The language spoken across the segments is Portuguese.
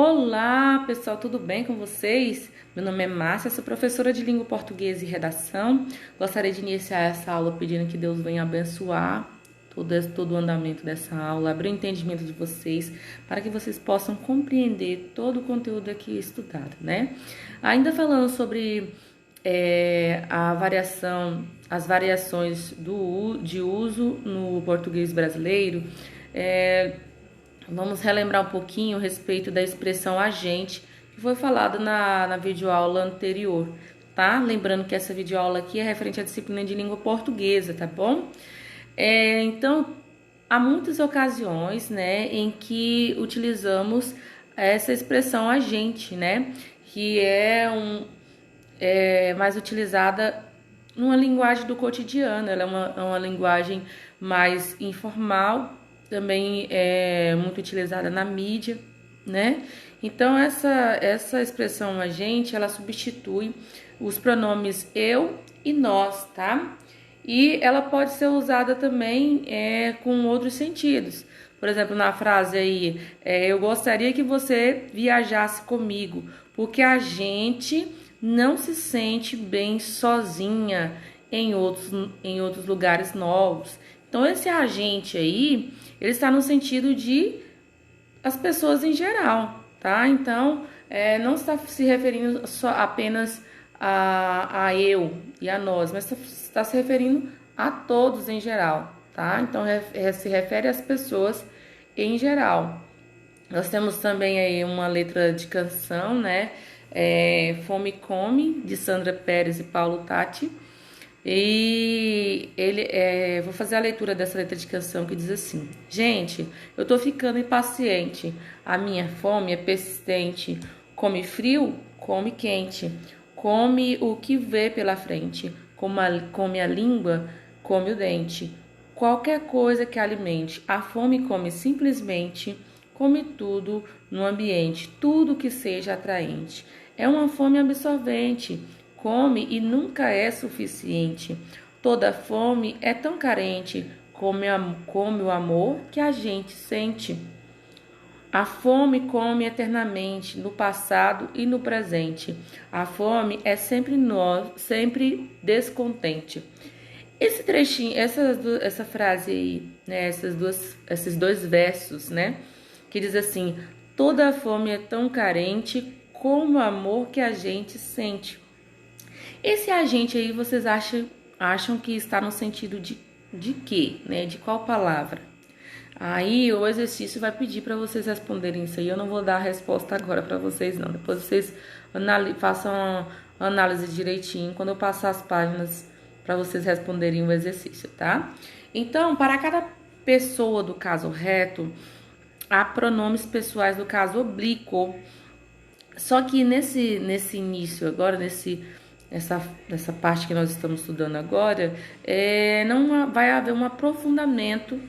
Olá, pessoal, tudo bem com vocês? Meu nome é Márcia, sou professora de língua portuguesa e redação. Gostaria de iniciar essa aula pedindo que Deus venha abençoar todo o andamento dessa aula, abrir o entendimento de vocês, para que vocês possam compreender todo o conteúdo aqui estudado, né? Ainda falando sobre as variações de uso no português brasileiro, vamos relembrar um pouquinho a respeito da expressão agente, que foi falado na videoaula anterior, tá? Lembrando que essa videoaula aqui é referente à disciplina de língua portuguesa, tá bom? Então, há muitas ocasiões, né, em que utilizamos essa expressão agente, né? Que é mais utilizada numa linguagem do cotidiano, ela é uma linguagem mais informal, também é muito utilizada na mídia, né? Então, essa expressão agente, ela substitui os pronomes eu e nós, tá? E ela pode ser usada também com outros sentidos. Por exemplo, na frase aí, eu gostaria que você viajasse comigo, porque a gente não se sente bem sozinha em outros lugares novos. Então, esse agente aí, ele está no sentido de as pessoas em geral, tá? Então, não está se referindo só apenas a eu e a nós, mas está se referindo a todos em geral, tá? Então, se refere às pessoas em geral. Nós temos também aí uma letra de canção, né? Fome Come, de Sandra Pérez e Paulo Tatti. E vou fazer a leitura dessa letra de canção que diz assim: gente, eu tô ficando impaciente, a minha fome é persistente, come frio, come quente, come o que vê pela frente, come a língua, come o dente, qualquer coisa que alimente, a fome come simplesmente, come tudo no ambiente, tudo que seja atraente, é uma fome absorvente, come e nunca é suficiente. Toda fome é tão carente como o amor que a gente sente. A fome come eternamente, no passado e no presente. A fome é sempre descontente. Esse trechinho, essa frase aí, né, esses dois versos, né, que diz assim: toda fome é tão carente como o amor que a gente sente. Esse agente aí, vocês acham que está no sentido de quê, né? De qual palavra? Aí o exercício vai pedir para vocês responderem isso aí. Eu não vou dar a resposta agora para vocês, não. Depois vocês façam uma análise direitinho quando eu passar as páginas para vocês responderem o exercício, tá? Então, para cada pessoa do caso reto, há pronomes pessoais do caso oblíquo. Só que nesse início agora, nessa parte que nós estamos estudando agora, não vai haver um aprofundamento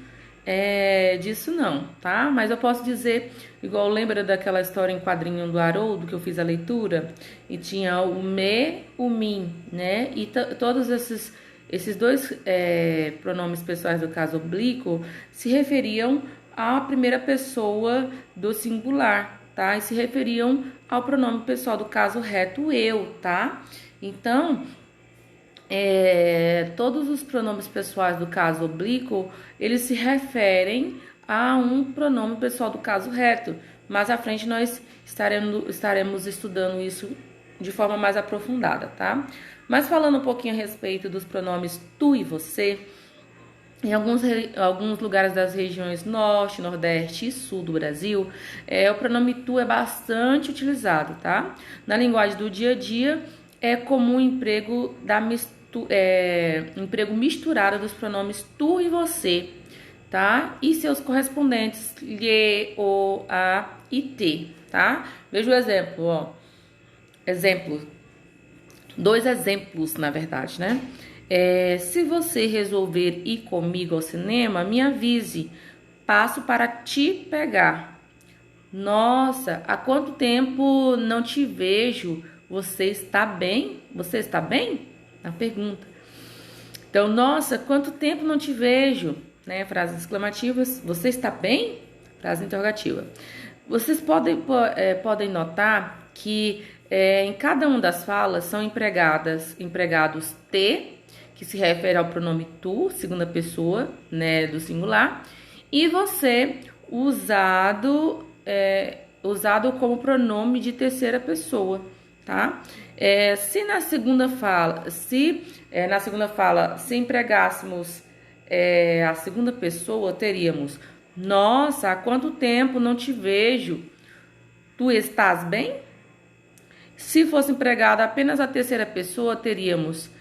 disso não, tá? Mas eu posso dizer, igual lembra daquela história em quadrinho do Haroldo, que eu fiz a leitura, e tinha o me, o mim, né? E todos esses dois pronomes pessoais do caso oblíquo se referiam à primeira pessoa do singular, tá? E se referiam ao pronome pessoal do caso reto, eu, tá? Então, todos os pronomes pessoais do caso oblíquo, eles se referem a um pronome pessoal do caso reto. Mais à frente nós estaremos estudando isso de forma mais aprofundada, tá? Mas falando um pouquinho a respeito dos pronomes tu e você, em alguns lugares das regiões norte, nordeste e sul do Brasil, o pronome tu é bastante utilizado, tá? Na linguagem do dia a dia, é comum o emprego emprego misturado dos pronomes tu e você, tá? E seus correspondentes lhe, o, a e te, tá? Veja o exemplo, ó. Dois exemplos, na verdade, né? Se você resolver ir comigo ao cinema, me avise. Passo para te pegar. Nossa, há quanto tempo não te vejo? Você está bem? Você está bem? Na pergunta. Então, nossa, quanto tempo não te vejo? Né? Frases exclamativas. Você está bem? Frase interrogativa. Vocês podem notar que em cada uma das falas são empregados te, que se refere ao pronome tu, segunda pessoa, né, do singular, e você, usado como pronome de terceira pessoa, tá? Se na segunda fala, se empregássemos a segunda pessoa, teríamos: nossa, há quanto tempo não te vejo? Tu estás bem? Se fosse empregada apenas a terceira pessoa, teríamos: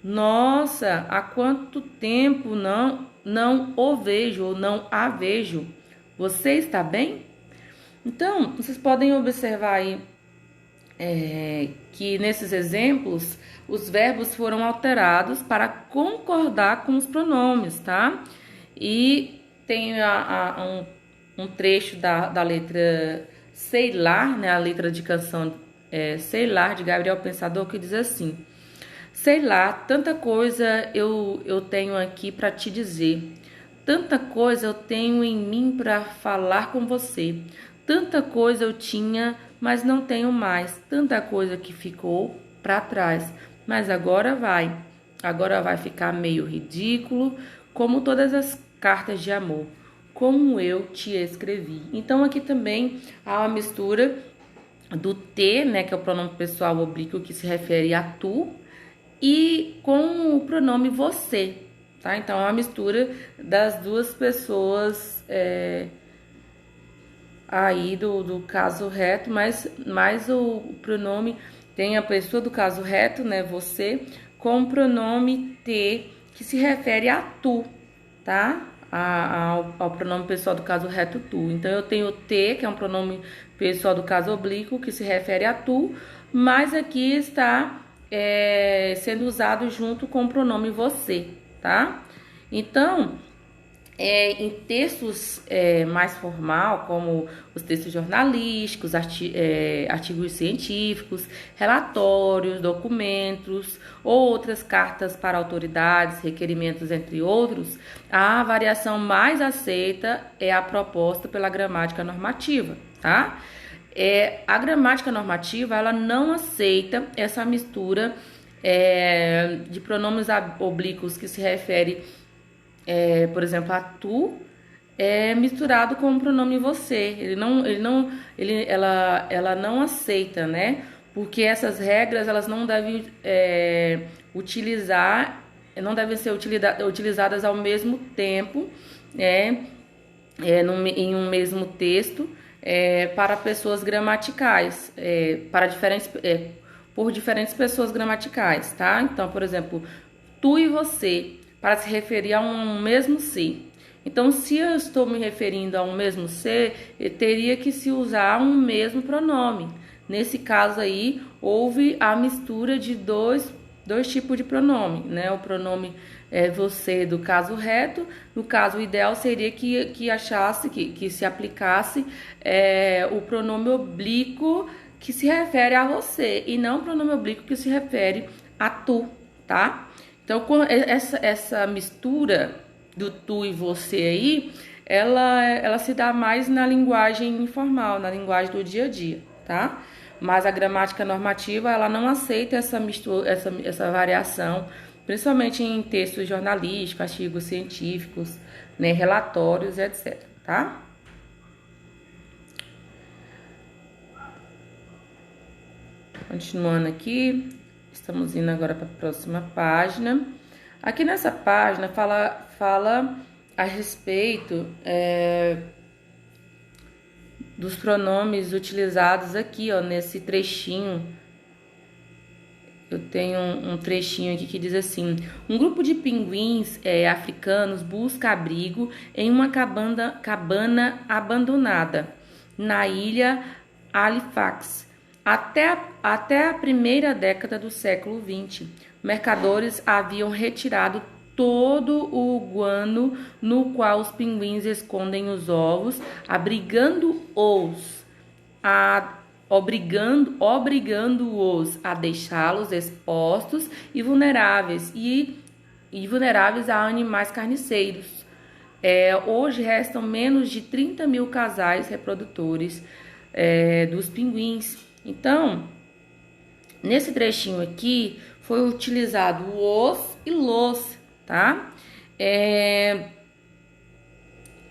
nossa, há quanto tempo não o vejo ou não a vejo? Você está bem? Então, vocês podem observar aí que nesses exemplos os verbos foram alterados para concordar com os pronomes, tá? E tem um trecho da letra Sei Lá, né? A letra de canção Sei Lá, de Gabriel Pensador, que diz assim: sei lá, tanta coisa eu tenho aqui para te dizer. Tanta coisa eu tenho em mim para falar com você. Tanta coisa eu tinha, mas não tenho mais. Tanta coisa que ficou para trás. Mas agora vai. Agora vai ficar meio ridículo, como todas as cartas de amor, como eu te escrevi. Então aqui também há uma mistura do te, né, que é o pronome pessoal oblíquo que se refere a tu, e com o pronome você, tá? Então é uma mistura das duas pessoas aí do caso reto, mas o pronome tem a pessoa do caso reto, né, você, com o pronome te, que se refere a tu, tá? Ao pronome pessoal do caso reto tu. Então eu tenho te, que é um pronome pessoal do caso oblíquo, que se refere a tu, mas aqui está sendo usado junto com o pronome você, tá? Então, em textos mais formal, como os textos jornalísticos, artigos científicos, relatórios, documentos, outras cartas para autoridades, requerimentos, entre outros, a variação mais aceita é a proposta pela gramática normativa, tá? A gramática normativa, ela não aceita essa mistura de pronomes oblíquos que se refere, por exemplo, a tu, misturado com o pronome você. Ela não aceita, né? Porque essas regras, elas não devem não devem ser utilizadas ao mesmo tempo, em um mesmo texto, para pessoas gramaticais, por diferentes pessoas gramaticais, tá? Então, por exemplo, tu e você, para se referir a um mesmo ser. Então, se eu estou me referindo a um mesmo ser, teria que se usar um mesmo pronome. Nesse caso aí, houve a mistura de dois tipos de pronome, né? O pronome você do caso reto. No caso, o ideal seria que achasse, que se aplicasse o pronome oblíquo que se refere a você, e não o pronome oblíquo que se refere a tu, tá? Então, essa mistura do tu e você aí, ela se dá mais na linguagem informal, na linguagem do dia a dia, tá? Mas a gramática normativa, ela não aceita essa mistura, essa variação, principalmente em textos jornalísticos, artigos científicos, né, relatórios, etc, tá? Continuando aqui, estamos indo agora para a próxima página. Aqui nessa página fala a respeito dos pronomes utilizados aqui, ó, nesse trechinho. Eu tenho um trechinho aqui que diz assim: um grupo de pinguins africanos busca abrigo em uma cabana abandonada na ilha Halifax. Até a primeira década do século XX, mercadores haviam retirado todo o guano no qual os pinguins escondem os ovos, obrigando-os a deixá-los expostos e vulneráveis a animais carniceiros. Hoje restam menos de 30 mil casais reprodutores dos pinguins. Então, nesse trechinho aqui, foi utilizado o os e los, tá?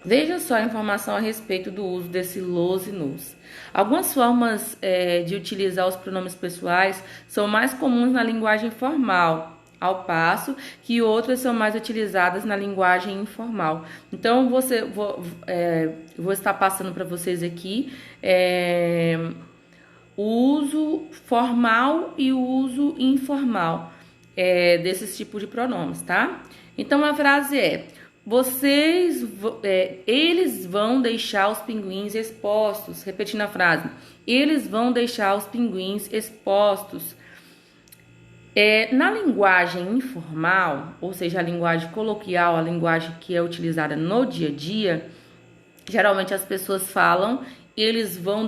Veja só a informação a respeito do uso desse los e nos. Algumas formas de utilizar os pronomes pessoais são mais comuns na linguagem formal, ao passo que outras são mais utilizadas na linguagem informal. Então, vou estar passando para vocês aqui o uso formal e o uso informal desses tipos de pronomes, tá? Então, a frase é: eles vão deixar os pinguins expostos. Repetindo a frase: eles vão deixar os pinguins expostos. Na linguagem informal, ou seja, a linguagem coloquial, a linguagem que é utilizada no dia a dia, geralmente as pessoas falam eles vão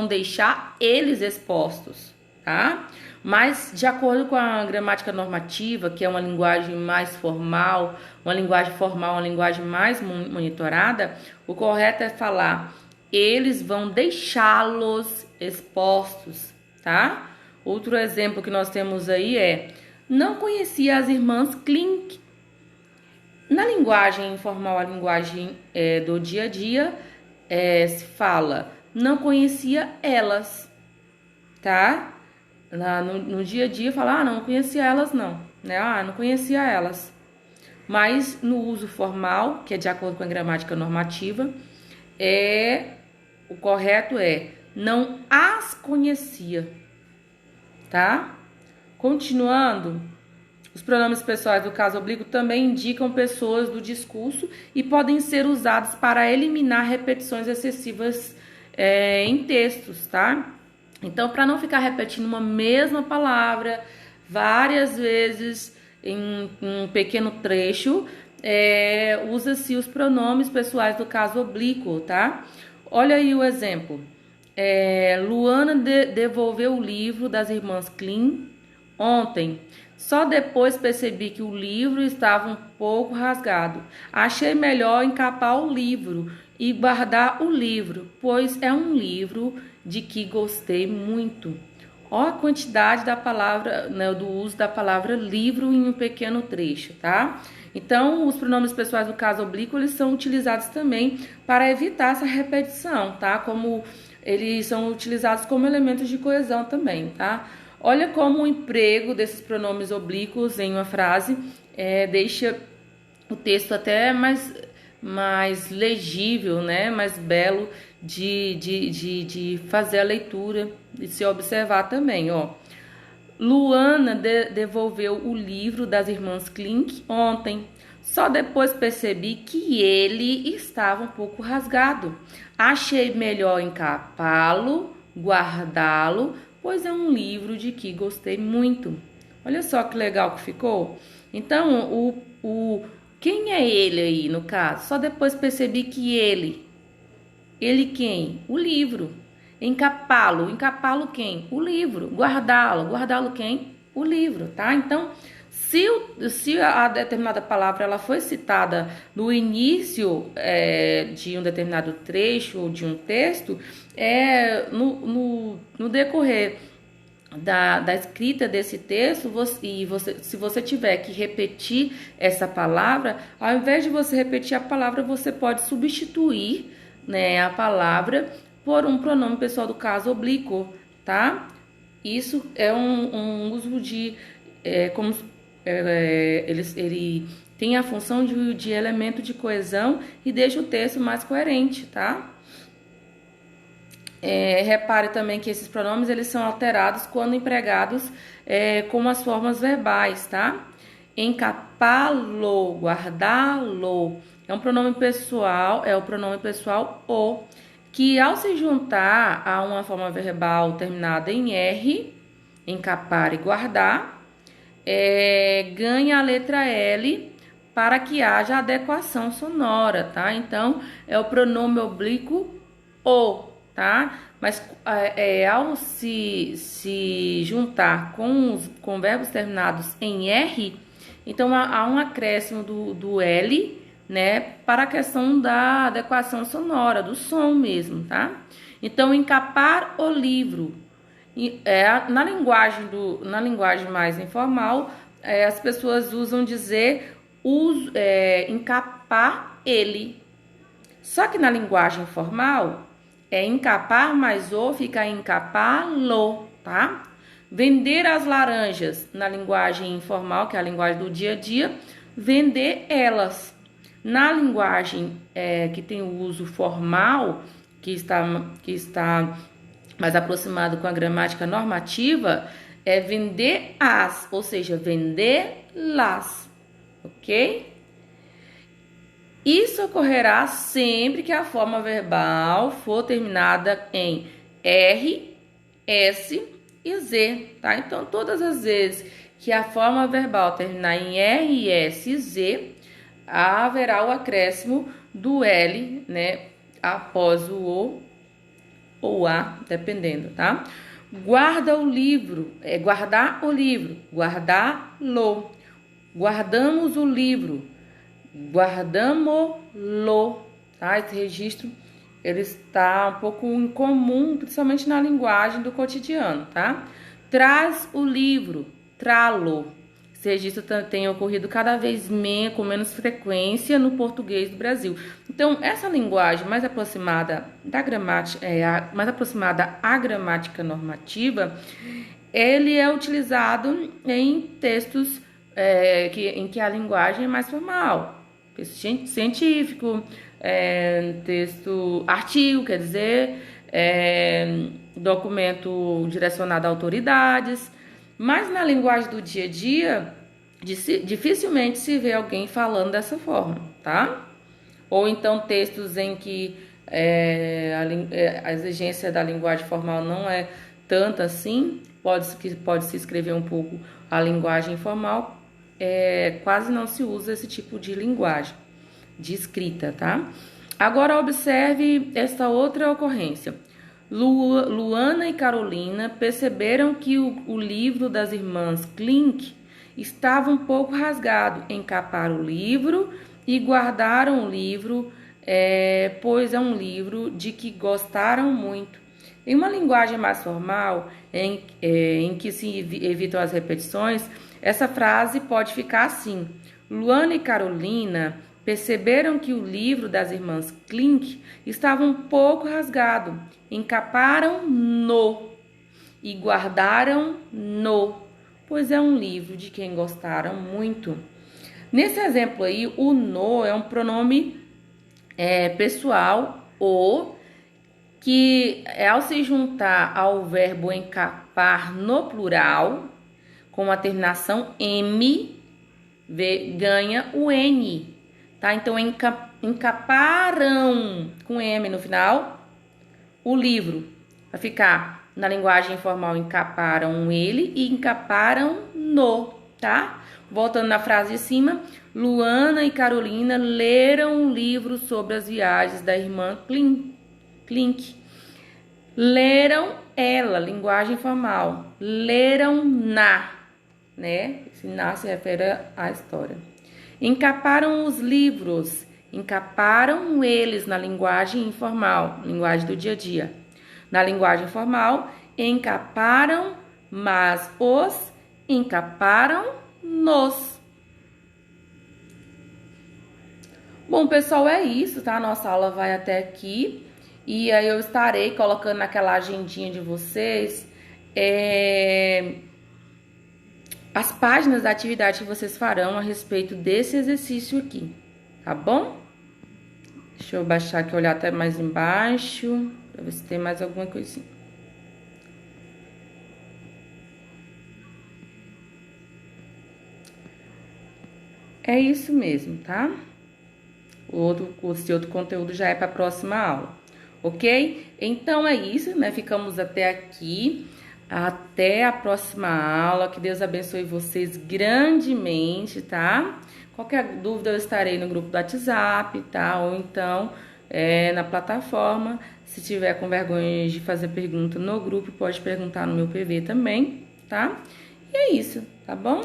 deixar eles expostos, tá? Mas, de acordo com a gramática normativa, que é uma linguagem mais formal, uma linguagem mais monitorada, o correto é falar eles vão deixá-los expostos, tá? Outro exemplo que nós temos aí não conhecia as irmãs Klink. Na linguagem informal, a linguagem do dia a dia, se fala não conhecia elas, tá? No dia a dia fala, não conhecia elas não, né? Não conhecia elas. Mas no uso formal, que é de acordo com a gramática normativa, o correto não as conhecia, tá? Continuando, os pronomes pessoais do caso oblíquo também indicam pessoas do discurso e podem ser usados para eliminar repetições excessivas em textos, tá? Então, para não ficar repetindo uma mesma palavra várias vezes em um pequeno trecho, usa-se os pronomes pessoais do caso oblíquo, tá? Olha aí o exemplo. Luana devolveu o livro das irmãs Klein ontem. Só depois percebi que o livro estava um pouco rasgado. Achei melhor encapar o livro e guardar o livro, pois é um livro de que gostei muito. Olha a quantidade da palavra, né, do uso da palavra livro em um pequeno trecho, tá? Então, os pronomes pessoais do caso oblíquo, eles são utilizados também para evitar essa repetição, tá? Como eles são utilizados como elementos de coesão também, tá? Olha como o emprego desses pronomes oblíquos em uma frase deixa o texto até mais legível, né? Mais belo de fazer a leitura e se observar também, ó. Luana devolveu o livro das irmãs Klink ontem. Só depois percebi que ele estava um pouco rasgado. Achei melhor encapá-lo, guardá-lo, pois é um livro de que gostei muito. Olha só que legal que ficou. Então, quem é ele aí, no caso? Só depois percebi que ele quem? O livro. Encapá-lo quem? O livro. Guardá-lo quem? O livro, tá? Então, se a determinada palavra ela foi citada no início de um determinado trecho ou de um texto, no decorrer da escrita desse texto, se você tiver que repetir essa palavra, ao invés de você repetir a palavra, você pode substituir, né, a palavra por um pronome pessoal do caso oblíquo, tá? Isso é um uso de ele tem a função de elemento de coesão e deixa o texto mais coerente, tá? Repare também que esses pronomes eles são alterados quando empregados como as formas verbais, tá? Encapá-lo, guardá-lo é um pronome pessoal, o pronome pessoal o, que ao se juntar a uma forma verbal terminada em R, encapar e guardar, ganha a letra L para que haja adequação sonora, tá? Então, é o pronome oblíquo o, tá? Mas ao se juntar com verbos terminados em R, então há um acréscimo do L né, para a questão da adequação sonora, do som mesmo, tá? Então, encapar o livro. Na linguagem mais informal, as pessoas usam dizer encapar ele. Só que na linguagem formal, encapar mais o fica encapá-lo, tá? Vender as laranjas na linguagem informal, que é a linguagem do dia a dia, vender elas. Na linguagem que tem o uso formal, que está mais aproximado com a gramática normativa, é vender as, ou seja, vender las, ok? Isso ocorrerá sempre que a forma verbal for terminada em R, S e Z, tá? Então, todas as vezes que a forma verbal terminar em R, S e Z, haverá o acréscimo do L, né? Após o O ou A, dependendo, tá? Guarda o livro, guardar o livro, guardá-lo. Guardamos o livro, guardamo-lo, tá? Esse registro, ele está um pouco incomum, principalmente na linguagem do cotidiano, tá? Traz o livro, trá-lo. Esse registro tem ocorrido cada vez com menos frequência no português do Brasil. Então, essa linguagem mais aproximada da gramática, mais aproximada à gramática normativa, ele é utilizado em textos em que a linguagem é mais formal. Texto científico, artigo, quer dizer, documento direcionado a autoridades. Mas na linguagem do dia a dia, dificilmente se vê alguém falando dessa forma, tá? Ou então textos em que a exigência da linguagem formal não é tanta assim, pode se escrever um pouco a linguagem informal, quase não se usa esse tipo de linguagem, de escrita, tá? Agora observe esta outra ocorrência. Luana e Carolina perceberam que o livro das irmãs Klink estava um pouco rasgado. Encaparam o livro e guardaram o livro, pois é um livro de que gostaram muito. Em uma linguagem mais formal, em que se evitam as repetições, essa frase pode ficar assim: Luana e Carolina perceberam que o livro das irmãs Klink estava um pouco rasgado. Encaparam-no e guardaram-no, pois é um livro de quem gostaram muito. Nesse exemplo aí, o no é um pronome pessoal, o, que ao se juntar ao verbo encapar no plural, com a terminação M, ganha o N, tá? Então, encaparam, com M no final, o livro. Vai ficar, na linguagem informal, encaparam ele e encaparam no, tá? Voltando na frase de cima, Luana e Carolina leram um livro sobre as viagens da irmã Klink. Leram ela, linguagem formal. Leram na, né? Esse na se refere à história. Encaparam os livros. Encaparam eles na linguagem informal, linguagem do dia a dia. Na linguagem formal, encaparam, mas os encaparam-nos. Bom, pessoal, é isso, tá? Nossa aula vai até aqui. E aí eu estarei colocando naquela agendinha de vocês as páginas da atividade que vocês farão a respeito desse exercício aqui, tá bom? Deixa eu baixar aqui, olhar até mais embaixo, pra ver se tem mais alguma coisinha. É isso mesmo, tá? Esse outro conteúdo já é para a próxima aula, ok? Então é isso, né? Ficamos até aqui. Até a próxima aula. Que Deus abençoe vocês grandemente, tá? Qualquer dúvida eu estarei no grupo do WhatsApp, tá? Ou então na plataforma. Se tiver com vergonha de fazer pergunta no grupo, pode perguntar no meu PV também, tá? E é isso, tá bom?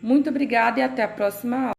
Muito obrigada e até a próxima aula.